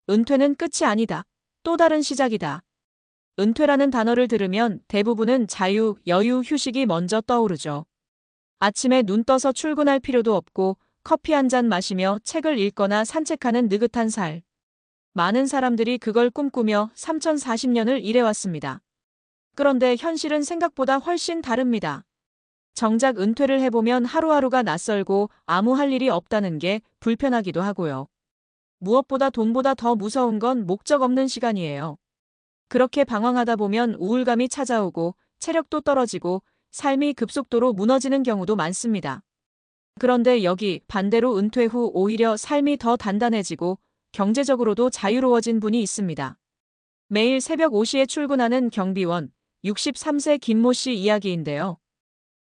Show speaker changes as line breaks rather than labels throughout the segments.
은퇴는 끝이 아니다. 또 다른 시작이다. 은퇴라는 단어를 들으면 대부분은 자유, 여유, 휴식이 먼저 떠오르죠. 아침에 눈 떠서 출근할 필요도 없고 커피 한 잔 마시며 책을 읽거나 산책하는 느긋한 살. 많은 사람들이 그걸 꿈꾸며 3040년을 일해왔습니다. 그런데 현실은 생각보다 훨씬 다릅니다. 정작 은퇴를 해보면 하루하루가 낯설고 아무 할 일이 없다는 게 불편하기도 하고요. 무엇보다 돈보다 더 무서운 건 목적 없는 시간이에요. 그렇게 방황하다 보면 우울감이 찾아오고 체력도 떨어지고 삶이 급속도로 무너지는 경우도 많습니다. 그런데 여기 반대로 은퇴 후 오히려 삶이 더 단단해지고 경제적으로도 자유로워진 분이 있습니다. 매일 새벽 5시에 출근하는 경비원, 63세 김모 씨 이야기인데요.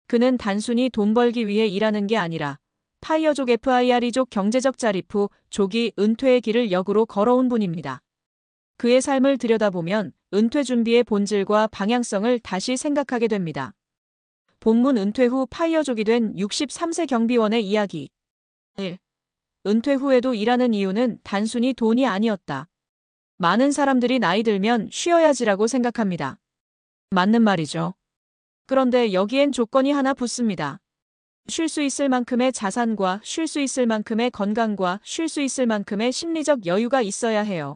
그는 단순히 돈 벌기 위해 일하는 게 아니라 파이어족 FIRE족 경제적 자립 후 조기 은퇴의 길을 역으로 걸어온 분입니다. 그의 삶을 들여다보면 은퇴 준비의 본질과 방향성을 다시 생각하게 됩니다. 본문 은퇴 후 파이어족이 된 63세 경비원의 이야기. 1. 은퇴 후에도 일하는 이유는 단순히 돈이 아니었다. 많은 사람들이 나이 들면 쉬어야지라고 생각합니다. 맞는 말이죠. 그런데 여기엔 조건이 하나 붙습니다. 쉴 수 있을 만큼의 자산과 쉴 수 있을 만큼의 건강과 쉴 수 있을 만큼의 심리적 여유가 있어야 해요.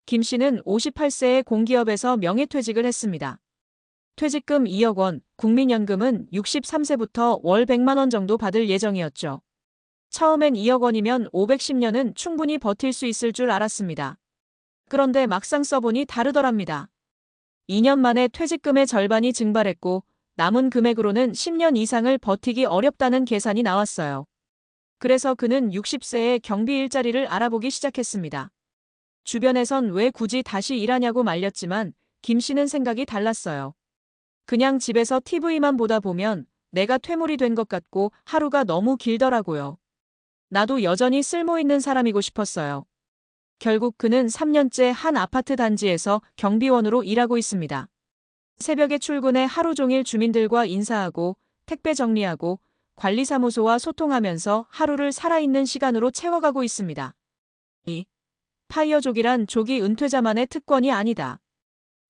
김 씨는 58세에 공기업에서 명예퇴직을 했습니다. 퇴직금 2억 원, 국민연금은 63세부터 월 100만 원 정도 받을 예정이었죠. 처음엔 2억 원이면 510년은 충분히 버틸 수 있을 줄 알았습니다. 그런데 막상 써보니 다르더랍니다. 2년 만에 퇴직금의 절반이 증발했고 남은 금액으로는 10년 이상을 버티기 어렵다는 계산이 나왔어요. 그래서 그는 60세에 경비 일자리를 알아보기 시작했습니다. 주변에선 왜 굳이 다시 일하냐고 말렸지만 김 씨는 생각이 달랐어요. 그냥 집에서 TV만 보다 보면 내가 퇴물이 된 것 같고 하루가 너무 길더라고요. 나도 여전히 쓸모있는 사람이고 싶었어요. 결국 그는 3년째 한 아파트 단지에서 경비원으로 일하고 있습니다. 새벽에 출근해 하루 종일 주민들과 인사하고 택배 정리하고 관리사무소와 소통하면서 하루를 살아있는 시간으로 채워가고 있습니다. 2. 파이어족이란 조기 은퇴자만의 특권이 아니다.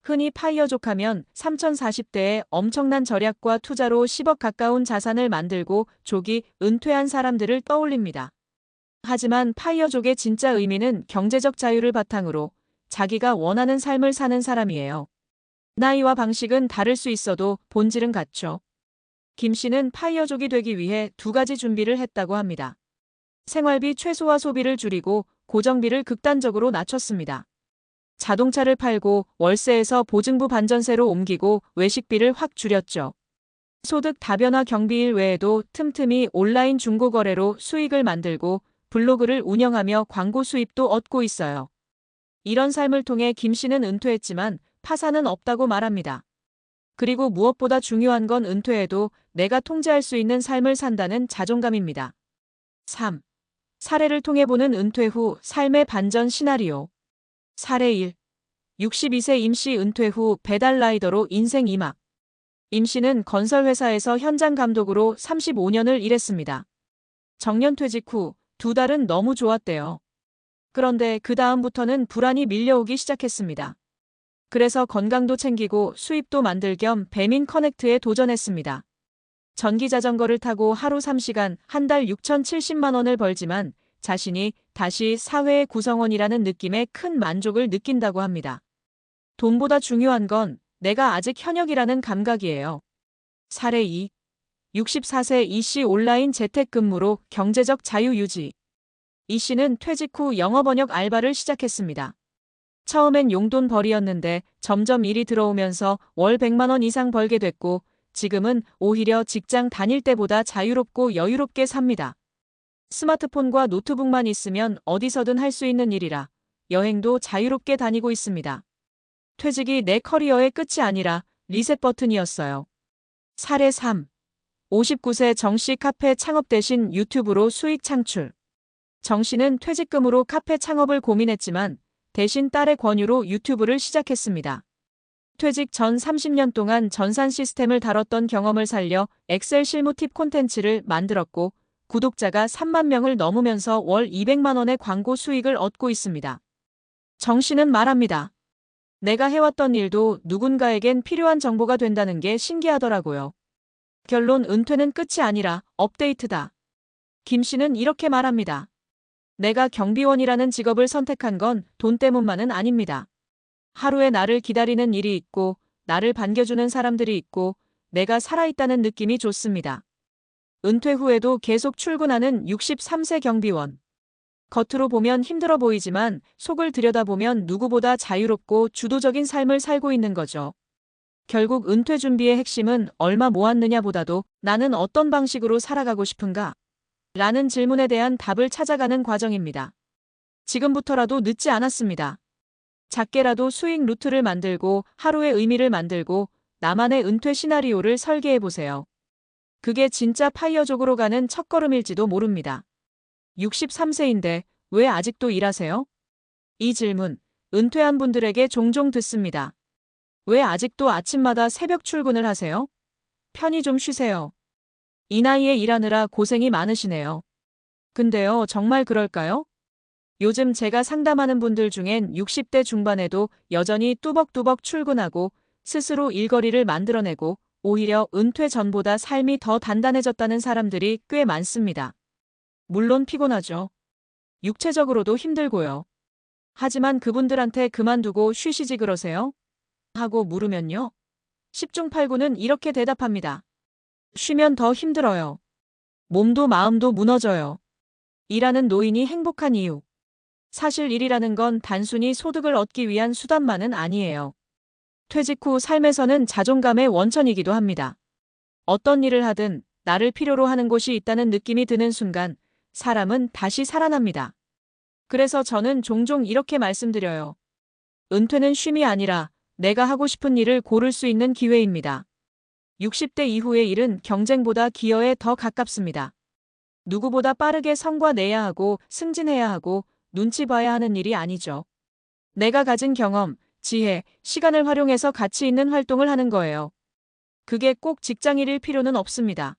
흔히 파이어족 하면 3040대에 엄청난 절약과 투자로 10억 가까운 자산을 만들고 조기 은퇴한 사람들을 떠올립니다. 하지만 파이어족의 진짜 의미는 경제적 자유를 바탕으로 자기가 원하는 삶을 사는 사람이에요. 나이와 방식은 다를 수 있어도 본질은 같죠. 김 씨는 파이어족이 되기 위해 두 가지 준비를 했다고 합니다. 생활비 최소화 소비를 줄이고 고정비를 극단적으로 낮췄습니다. 자동차를 팔고 월세에서 보증부 반전세로 옮기고 외식비를 확 줄였죠. 소득 다변화 경비일 외에도 틈틈이 온라인 중고거래로 수익을 만들고 블로그를 운영하며 광고 수입도 얻고 있어요. 이런 삶을 통해 김 씨는 은퇴했지만 파산은 없다고 말합니다. 그리고 무엇보다 중요한 건 은퇴해도 내가 통제할 수 있는 삶을 산다는 자존감입니다. 3. 사례를 통해 보는 은퇴 후 삶의 반전 시나리오. 사례 1. 62세 임 씨 은퇴 후 배달 라이더로 인생 2막. 임 씨는 건설회사에서 현장 감독으로 35년을 일했습니다. 정년퇴직 후 두 달은 너무 좋았대요. 그런데 그 다음부터는 불안이 밀려오기 시작했습니다. 그래서 건강도 챙기고 수입도 만들 겸 배민 커넥트에 도전했습니다. 전기자전거를 타고 하루 3시간 한 달 6,070만 원을 벌지만 자신이 다시 사회의 구성원이라는 느낌에 큰 만족을 느낀다고 합니다. 돈보다 중요한 건 내가 아직 현역이라는 감각이에요. 사례 2. 64세 이 씨 온라인 재택근무로 경제적 자유 유지. 이 씨는 퇴직 후 영어 번역 알바를 시작했습니다. 처음엔 용돈벌이였는데 점점 일이 들어오면서 월 100만 원 이상 벌게 됐고 지금은 오히려 직장 다닐 때보다 자유롭고 여유롭게 삽니다. 스마트폰과 노트북만 있으면 어디서든 할 수 있는 일이라 여행도 자유롭게 다니고 있습니다. 퇴직이 내 커리어의 끝이 아니라 리셋 버튼이었어요. 사례 3. 59세 정 씨 카페 창업 대신 유튜브로 수익 창출. 정 씨는 퇴직금으로 카페 창업을 고민했지만 대신 딸의 권유로 유튜브를 시작했습니다. 퇴직 전 30년 동안 전산 시스템을 다뤘던 경험을 살려 엑셀 실무 팁 콘텐츠를 만들었고 구독자가 3만 명을 넘으면서 월 200만 원의 광고 수익을 얻고 있습니다. 정 씨는 말합니다. 내가 해왔던 일도 누군가에겐 필요한 정보가 된다는 게 신기하더라고요. 결론 은퇴는 끝이 아니라 업데이트다. 김 씨는 이렇게 말합니다. 내가 경비원이라는 직업을 선택한 건 돈 때문만은 아닙니다. 하루에 나를 기다리는 일이 있고 나를 반겨주는 사람들이 있고 내가 살아있다는 느낌이 좋습니다. 은퇴 후에도 계속 출근하는 63세 경비원. 겉으로 보면 힘들어 보이지만 속을 들여다보면 누구보다 자유롭고 주도적인 삶을 살고 있는 거죠. 결국 은퇴 준비의 핵심은 얼마 모았느냐보다도 나는 어떤 방식으로 살아가고 싶은가? 라는 질문에 대한 답을 찾아가는 과정입니다. 지금부터라도 늦지 않았습니다. 작게라도 수익 루트를 만들고 하루의 의미를 만들고 나만의 은퇴 시나리오를 설계해보세요. 그게 진짜 파이어족으로 가는 첫걸음일지도 모릅니다. 63세인데 왜 아직도 일하세요? 이 질문, 은퇴한 분들에게 종종 듣습니다. 왜 아직도 아침마다 새벽 출근을 하세요? 편히 좀 쉬세요. 이 나이에 일하느라 고생이 많으시네요. 근데요, 정말 그럴까요? 요즘 제가 상담하는 분들 중엔 60대 중반에도 여전히 뚜벅뚜벅 출근하고 스스로 일거리를 만들어내고 오히려 은퇴 전보다 삶이 더 단단해졌다는 사람들이 꽤 많습니다. 물론 피곤하죠. 육체적으로도 힘들고요. 하지만 그분들한테 그만두고 쉬시지 그러세요? 하고 물으면요. 10중 8구는 이렇게 대답합니다. 쉬면 더 힘들어요. 몸도 마음도 무너져요. 일하는 노인이 행복한 이유. 사실 일이라는 건 단순히 소득을 얻기 위한 수단만은 아니에요. 퇴직 후 삶에서는 자존감의 원천이기도 합니다. 어떤 일을 하든 나를 필요로 하는 곳이 있다는 느낌이 드는 순간 사람은 다시 살아납니다. 그래서 저는 종종 이렇게 말씀드려요. 은퇴는 쉼이 아니라 내가 하고 싶은 일을 고를 수 있는 기회입니다. 60대 이후의 일은 경쟁보다 기여에 더 가깝습니다. 누구보다 빠르게 성과 내야 하고 승진해야 하고 눈치 봐야 하는 일이 아니죠. 내가 가진 경험, 지혜, 시간을 활용해서 가치 있는 활동을 하는 거예요. 그게 꼭 직장일일 필요는 없습니다.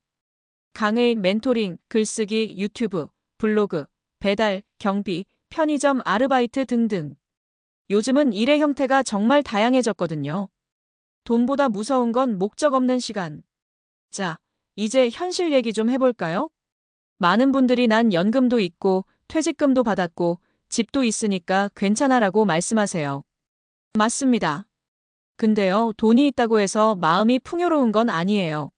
강의, 멘토링, 글쓰기, 유튜브, 블로그, 배달, 경비, 편의점 아르바이트 등등. 요즘은 일의 형태가 정말 다양해졌거든요. 돈보다 무서운 건 목적 없는 시간. 자, 이제 현실 얘기 좀 해볼까요? 많은 분들이 난 연금도 있고 퇴직금도 받았고 집도 있으니까 괜찮아라고 말씀하세요. 맞습니다. 근데요, 돈이 있다고 해서 마음이 풍요로운 건 아니에요.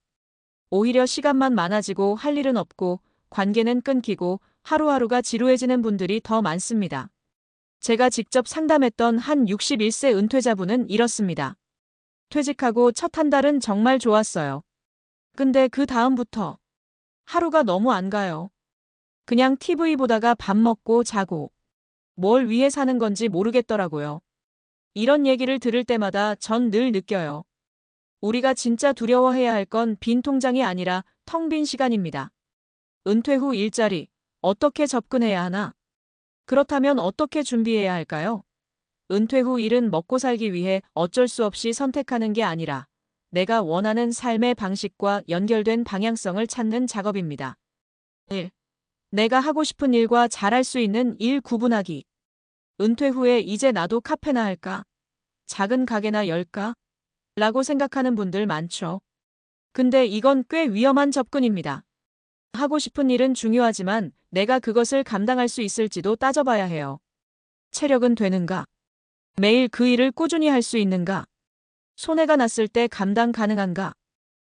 오히려 시간만 많아지고 할 일은 없고 관계는 끊기고 하루하루가 지루해지는 분들이 더 많습니다. 제가 직접 상담했던 한 61세 은퇴자분은 이렇습니다. 퇴직하고 첫 한 달은 정말 좋았어요. 근데 그 다음부터 하루가 너무 안 가요. 그냥 TV 보다가 밥 먹고 자고 뭘 위해 사는 건지 모르겠더라고요. 이런 얘기를 들을 때마다 전 늘 느껴요. 우리가 진짜 두려워해야 할 건 빈 통장이 아니라 텅 빈 시간입니다. 은퇴 후 일자리, 어떻게 접근해야 하나? 그렇다면 어떻게 준비해야 할까요? 은퇴 후 일은 먹고 살기 위해 어쩔 수 없이 선택하는 게 아니라 내가 원하는 삶의 방식과 연결된 방향성을 찾는 작업입니다. 1. 내가 하고 싶은 일과 잘할 수 있는 일 구분하기. 은퇴 후에 이제 나도 카페나 할까? 작은 가게나 열까? 라고 생각하는 분들 많죠. 근데 이건 꽤 위험한 접근입니다. 하고 싶은 일은 중요하지만 내가 그것을 감당할 수 있을지도 따져봐야 해요. 체력은 되는가? 매일 그 일을 꾸준히 할 수 있는가? 손해가 났을 때 감당 가능한가?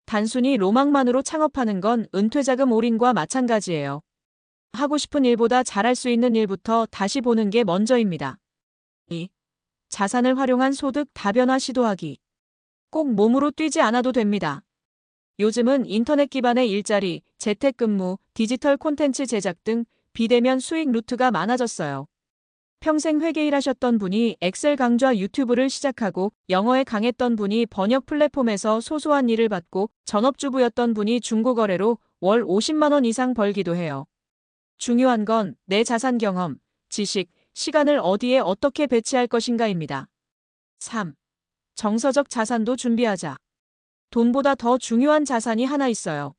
단순히 로망만으로 창업하는 건 은퇴자금 올인과 마찬가지예요. 하고 싶은 일보다 잘할 수 있는 일부터 다시 보는 게 먼저입니다. 2. 자산을 활용한 소득 다변화 시도하기. 꼭 몸으로 뛰지 않아도 됩니다. 요즘은 인터넷 기반의 일자리, 재택근무, 디지털 콘텐츠 제작 등 비대면 수익 루트가 많아졌어요. 평생 회계 일하셨던 분이 엑셀 강좌 유튜브를 시작하고 영어에 강했던 분이 번역 플랫폼에서 소소한 일을 받고 전업주부였던 분이 중고거래로 월 50만 원 이상 벌기도 해요. 중요한 건 내 자산 경험, 지식, 시간을 어디에 어떻게 배치할 것인가입니다. 3. 정서적 자산도 준비하자. 돈보다 더 중요한 자산이 하나 있어요.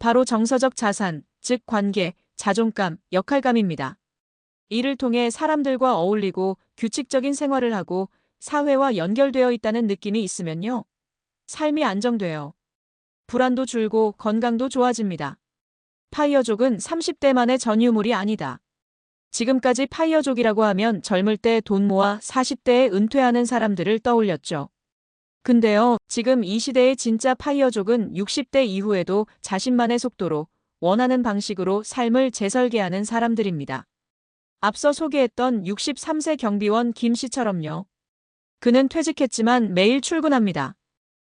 바로 정서적 자산, 즉 관계, 자존감, 역할감입니다. 이를 통해 사람들과 어울리고 규칙적인 생활을 하고 사회와 연결되어 있다는 느낌이 있으면요. 삶이 안정돼요. 불안도 줄고 건강도 좋아집니다. 파이어족은 30대만의 전유물이 아니다. 지금까지 파이어족이라고 하면 젊을 때 돈 모아 40대에 은퇴하는 사람들을 떠올렸죠. 근데요, 지금 이 시대의 진짜 파이어족은 60대 이후에도 자신만의 속도로 원하는 방식으로 삶을 재설계하는 사람들입니다. 앞서 소개했던 63세 경비원 김 씨처럼요. 그는 퇴직했지만 매일 출근합니다.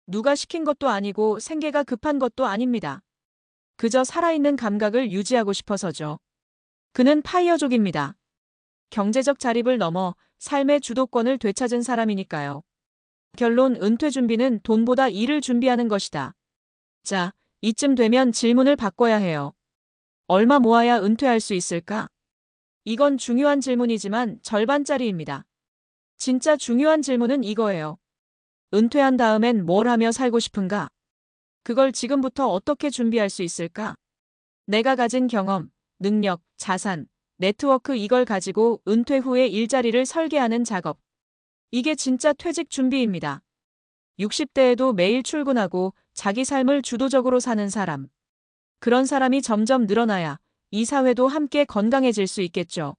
누가 시킨 것도 아니고 생계가 급한 것도 아닙니다. 그저 살아있는 감각을 유지하고 싶어서죠. 그는 파이어족입니다. 경제적 자립을 넘어 삶의 주도권을 되찾은 사람이니까요. 결론, 은퇴 준비는 돈보다 일을 준비하는 것이다. 자, 이쯤 되면 질문을 바꿔야 해요. 얼마 모아야 은퇴할 수 있을까? 이건 중요한 질문이지만 절반짜리입니다. 진짜 중요한 질문은 이거예요. 은퇴한 다음엔 뭘 하며 살고 싶은가? 그걸 지금부터 어떻게 준비할 수 있을까? 내가 가진 경험, 능력, 자산, 네트워크, 이걸 가지고 은퇴 후에 일자리를 설계하는 작업. 이게 진짜 퇴직 준비입니다. 60대에도 매일 출근하고 자기 삶을 주도적으로 사는 사람. 그런 사람이 점점 늘어나야 이 사회도 함께 건강해질 수 있겠죠.